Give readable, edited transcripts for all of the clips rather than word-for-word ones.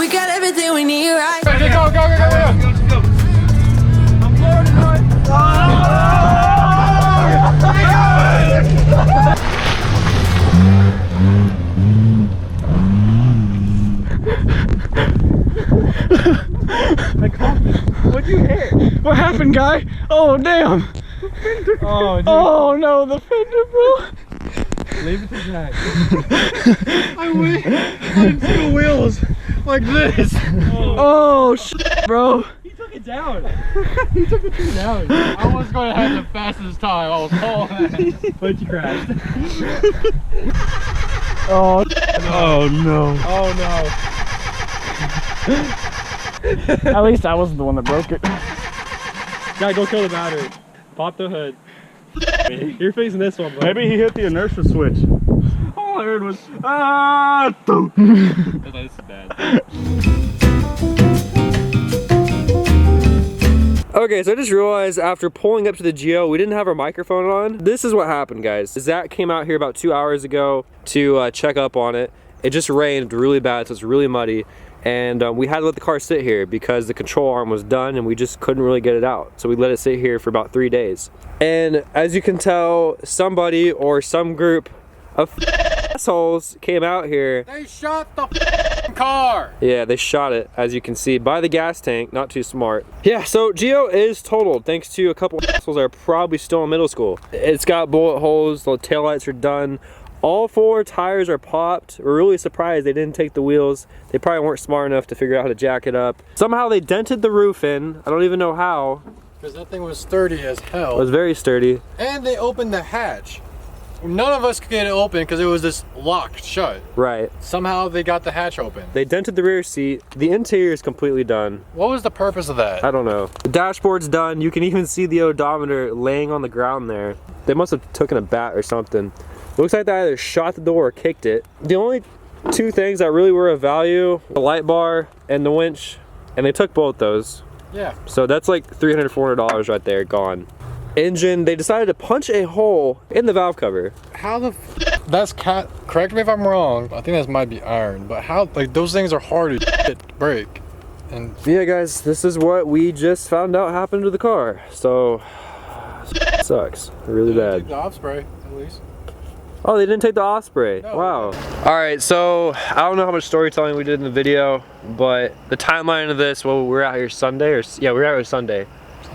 We got everything we need, right? Okay, go. I'm floating What'd you hit? What happened, guy? Oh, damn. Oh, dude. Oh, no, the fender, bro. Leave it to Jack. I had two wheels like this. Oh, shit, bro. He took it down. He took the tree down. I was going to have the fastest time. I was calling that. But you crashed. Oh, no. Oh no. At least I wasn't the one that broke it. Gotta go kill the battery. Pop the hood. You're facing this one, bro. Maybe he hit the inertia switch. All I heard was, Boom. this is bad. Okay, so I just realized after pulling up to the Geo, we didn't have our microphone on. This is what happened, guys. Zach came out here about 2 hours ago to check up on it. It just rained really bad, so it's really muddy. And we had to let the car sit here because the control arm was done and we just couldn't really get it out. So we let it sit here for about 3 days. And as you can tell, somebody or some group of assholes came out here. They shot the car. Yeah, they shot it, as you can see, by the gas tank. Not too smart. Yeah, so Geo is totaled thanks to a couple of assholes that are probably still in middle school. It's got bullet holes, the taillights are done. All 4 tires are popped. We're really surprised they didn't take the wheels. They probably weren't smart enough to figure out how to jack it up. Somehow they dented the roof in. I don't even know how. Because that thing was sturdy as hell. It was very sturdy. And they opened the hatch. None of us could get it open because it was just locked shut. Right. Somehow they got the hatch open. They dented the rear seat. The interior is completely done. What was the purpose of that? I don't know. The dashboard's done. You can even see the odometer laying on the ground there. They must have taken a bat or something. Looks like they either shot the door or kicked it. The only 2 things that really were of value, the light bar and the winch, and they took both those. Yeah. So that's like $300, $400 right there, gone. Engine, they decided to punch a hole in the valve cover. How the that's correct me if I'm wrong, I think that might be iron, but how, like, those things are hard as to break. And yeah, guys, this is what we just found out happened to the car. So, sucks, really bad. take the Osprey, at least. Oh, they didn't take the Osprey. No. Wow. All right, so I don't know how much storytelling we did in the video, but the timeline of this, well, we're out here Sunday, yeah, we're out here Sunday.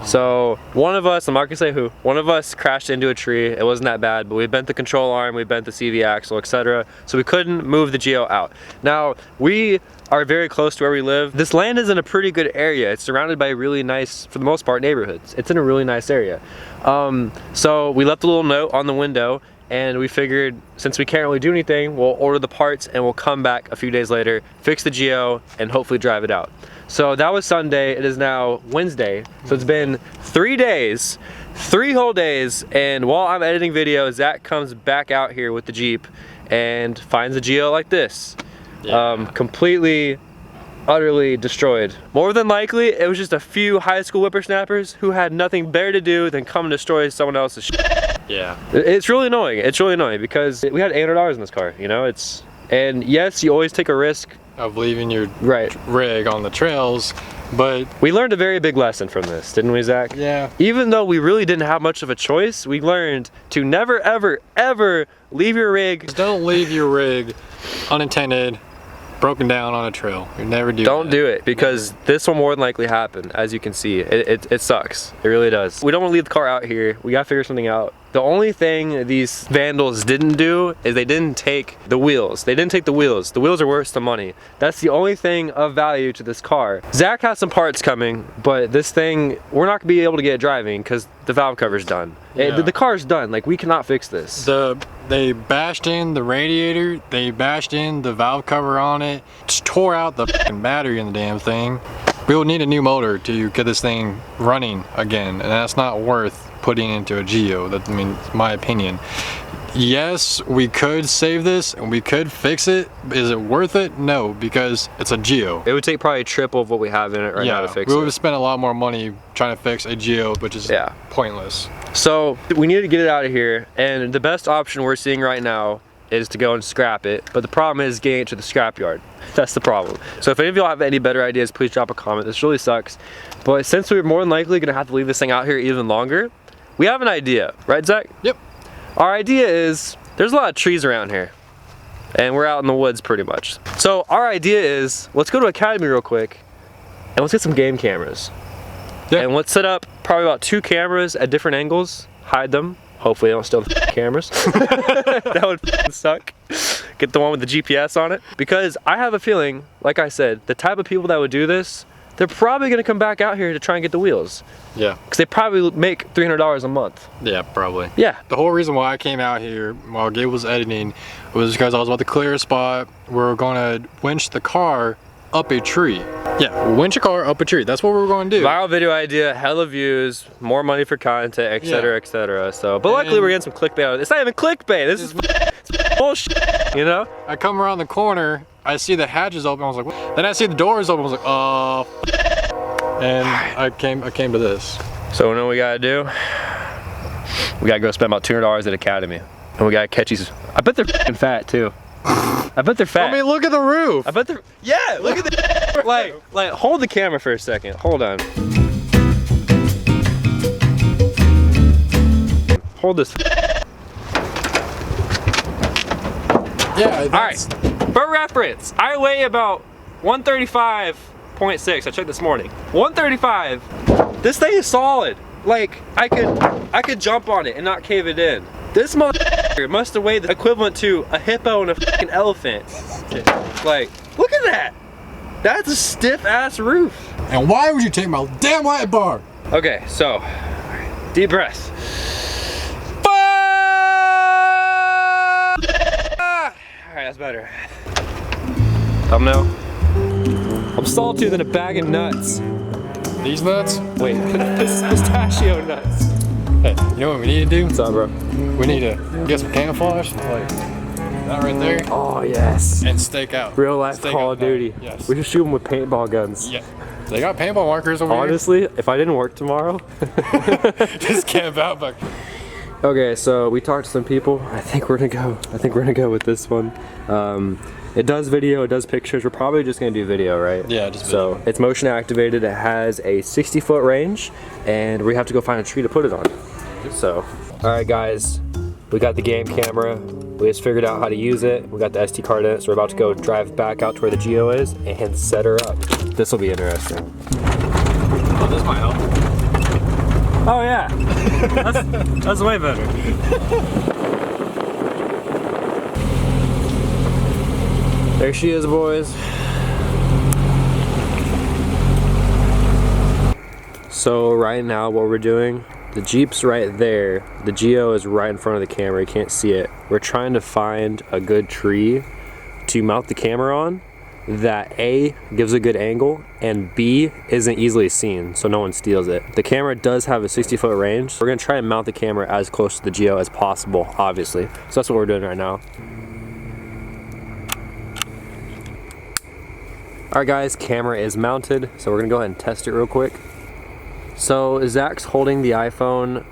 So one of us, I'm not gonna say who, one of us crashed into a tree. It wasn't that bad, but we bent the control arm, we bent the CV axle, etc. So we couldn't move the Geo out. Now, we are very close to where we live. This land is in a pretty good area. It's surrounded by really nice, for the most part, neighborhoods. It's in a really nice area. So we left a little note on the window, and we figured since we can't really do anything, we'll order the parts and we'll come back a few days later, fix the Geo, and hopefully drive it out. So that was Sunday. It is now Wednesday. So it's been 3 days, 3 whole days, and while I'm editing video, Zach comes back out here with the Jeep and finds a Geo like this. Yeah. Completely, utterly destroyed. More than likely, it was just a few high school whippersnappers who had nothing better to do than come and destroy someone else's shit. Yeah. It's really annoying. It's really annoying because we had $800 in this car, you know? And yes, you always take a risk of leaving your right rig on the trails, but we learned a very big lesson from this, didn't we, Zach? Yeah. Even though we really didn't have much of a choice, we learned to never, ever, ever leave your rig. Just don't leave your rig unattended, broken down on a trail. You never do Don't that. do it, because this will more than likely happen. As you can see, it sucks. It really does. We don't want to leave the car out here. We gotta figure something out. The only thing these vandals didn't do is they didn't take the wheels. They didn't take the wheels. The wheels are worth some money. That's the only thing of value to this car. Zach has some parts coming, but this thing, we're not gonna be able to get it driving because the valve cover's done. Yeah. The car's done. Like, we cannot fix this. They bashed in the radiator, they bashed in the valve cover on it, just tore out the fucking battery in the damn thing. We will need a new motor to get this thing running again, and that's not worth putting into a Geo. That, I mean, it's my opinion. Yes, we could save this and we could fix it. Is it worth it? No, because it's a Geo. It would take probably triple of what we have in it right now to fix it. We would spend a lot more money trying to fix a Geo, which is pointless. So we need to get it out of here, and the best option we're seeing right now is to go and scrap it, but the problem is getting it to the scrapyard. That's the problem. So if any of y'all have any better ideas, please drop a comment. This really sucks. But since we're more than likely gonna have to leave this thing out here even longer, we have an idea, right, Zach? Yep. Our idea is, there's a lot of trees around here, and we're out in the woods pretty much. So our idea is, let's go to Academy real quick, and let's get some game cameras. Yeah. And let's set up probably about 2 cameras at different angles, hide them. Hopefully they don't steal the cameras. That would suck. Get the one with the GPS on it. Because I have a feeling, like I said, the type of people that would do this, they're probably gonna come back out here to try and get the wheels. Yeah. Because they probably make $300 a month. Yeah, probably. Yeah. The whole reason why I came out here while Gabe was editing was because I was about to clear a spot. We're gonna winch the car up a tree. Yeah, winch a car up a tree. That's what we're going to do. Viral video idea, hella views, more money for content, etc., etc. So, but luckily we're getting some clickbait out of it. It's not even clickbait. This is bullshit. You know? I come around the corner, I see the hatches open. I was like, what? Then I see the doors open. I was like, oh. And I came to this. So, you know what we gotta do? We gotta go spend about $200 at Academy, and we gotta catch these. I bet they're f***ing fat too. I bet they're fat. I mean, look at the roof. I bet they're. Yeah, look at the. like, hold the camera for a second. Hold on. Hold this. Yeah. All right. For reference, I weigh about 135.6. I checked this morning. 135. This thing is solid. Like, I could jump on it and not cave it in. This motherfucker must have weighed the equivalent to a hippo and a fucking elephant. Like, look at that. That's a stiff ass roof. And why would you take my damn light bar? Okay, so deep breath. Alright, that's better. Thumbnail. I'm saltier than a bag of nuts. These nuts? Wait, pistachio nuts. Hey, you know what we need to do? What's up, bro? We need to get some camouflage, like that right there, Oh, yes. and stake out. Real life Stake Call out of that. Duty. Yes. We just shoot them with paintball guns. Yeah. They got paintball markers over Honestly, if I didn't work tomorrow. here. Just camp out, but Okay, so we talked to some people. I think we're gonna go with this one. It does video, it does pictures. We're probably just gonna do video, right? Yeah, just video. So it's motion activated. It has a 60-foot range, and we have to go find a tree to put it on. So, all right, guys, we got the game camera. We just figured out how to use it. We got the SD card in it, so we're about to go drive back out to where the Geo is and set her up. This will be interesting. oh, this might help. Oh yeah, that's way better. There she is, boys. So right now what we're doing, the Jeep's right there. The Geo is right in front of the camera, you can't see it. We're trying to find a good tree to mount the camera on that A, gives a good angle, and B, isn't easily seen, so no one steals it. The camera does have a 60-foot range. We're gonna try and mount the camera as close to the Geo as possible, obviously. So that's what we're doing right now. Alright guys, camera is mounted, so we're gonna go ahead and test it real quick. So Zach's holding the iPhone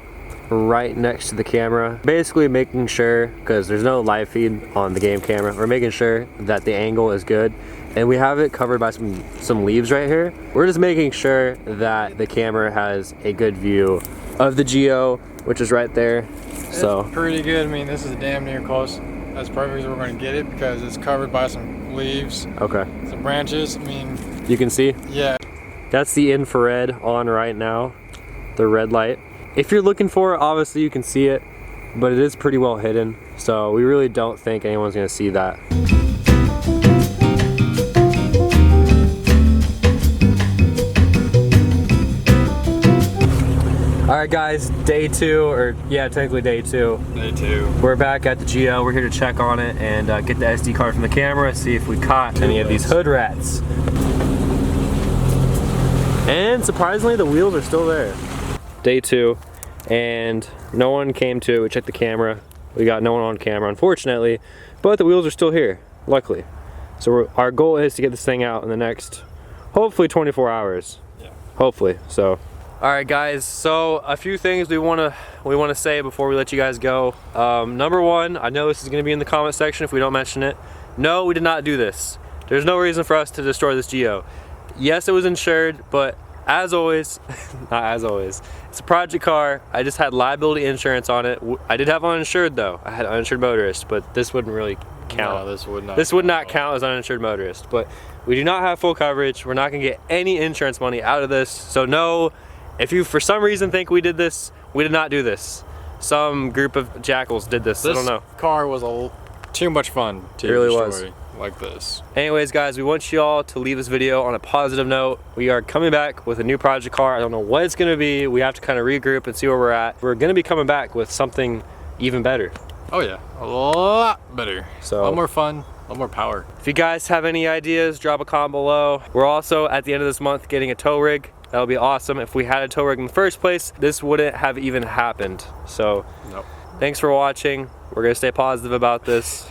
right next to the camera, basically making sure, because there's no live feed on the game camera, we're making sure that the angle is good. And we have it covered by some leaves right here. We're just making sure that the camera has a good view of the Geo, which is right there. So It's pretty good. I mean, this is damn near close. That's perfect. We're going to get it because it's covered by some leaves, okay, some branches. I mean, you can see. yeah. That's the infrared on right now, the red light. If you're looking for it, obviously you can see it, but it is pretty well hidden. So we really don't think anyone's gonna see that. All right guys, day 2, or yeah, technically day 2. Day 2. We're back at the Geo. We're here to check on it and get the SD card from the camera, see if we caught any of these hood rats. And surprisingly, the wheels are still there. Day 2, and no one came to it. We checked the camera. We got no one on camera, unfortunately, but the wheels are still here, luckily. So our goal is to get this thing out in the next, hopefully 24 hours. Yeah. Hopefully. So All right, guys. So a few things we want to say before we let you guys go. Number one, I know this is going to be in the comment section if we don't mention it. No, we did not do this. There's no reason for us to destroy this Geo. Yes, it was insured, but as always, not as always, it's a project car. I just had liability insurance on it. I did have uninsured though. I had uninsured motorist, but this wouldn't really count. No, this would not. This would not count as uninsured motorist. But we do not have full coverage. We're not gonna get any insurance money out of this. So no, if you for some reason think we did this, we did not do this. Some group of jackals did this. I don't know. This car was too much fun to It really destroy like this. Anyways, guys, we want you all to leave this video on a positive note. We are coming back with a new project car. I don't know what it's gonna be. We have to kind of regroup and see where we're at. We're gonna be coming back with something even better. Oh yeah, a lot better. So a lot more fun, a lot more power. if you guys have any ideas, drop a comment below. We're also at the end of this month getting a tow rig. That would be awesome. If we had a tow rig in the first place, this wouldn't have even happened. So Nope. thanks for watching. We're gonna stay positive about this.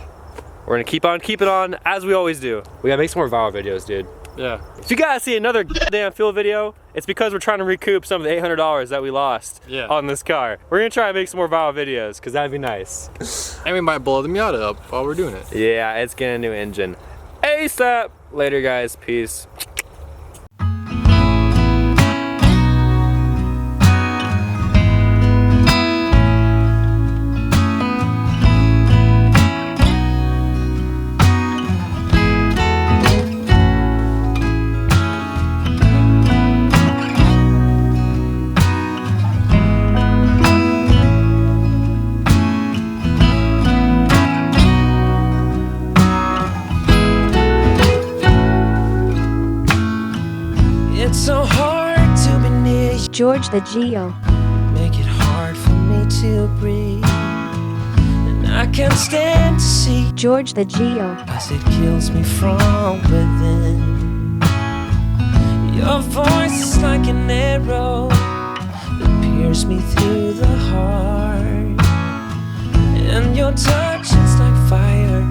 We're gonna keep on keeping on as we always do. We gotta make some more viral videos, dude. Yeah. If you guys see another damn fuel video, it's because we're trying to recoup some of the $800 that we lost on this car. We're gonna try and make some more viral videos because that'd be nice. And we might blow the Miata up while we're doing it. Yeah, it's getting a new engine. ASAP. Later, guys. Peace. It's so hard to be near you. George the Geo. Make it hard for me to breathe. And I can't stand to see George the Geo. as it kills me from within. Your voice is like an arrow that pierces me through the heart. And your touch is like fire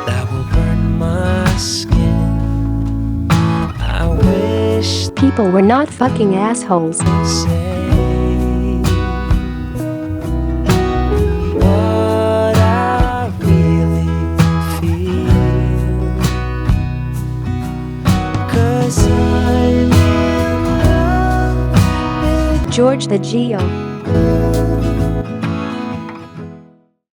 that will burn my skin. I wish People were not fucking assholes. they'd say what I really feel. 'Cause I'm in love with George the Geo.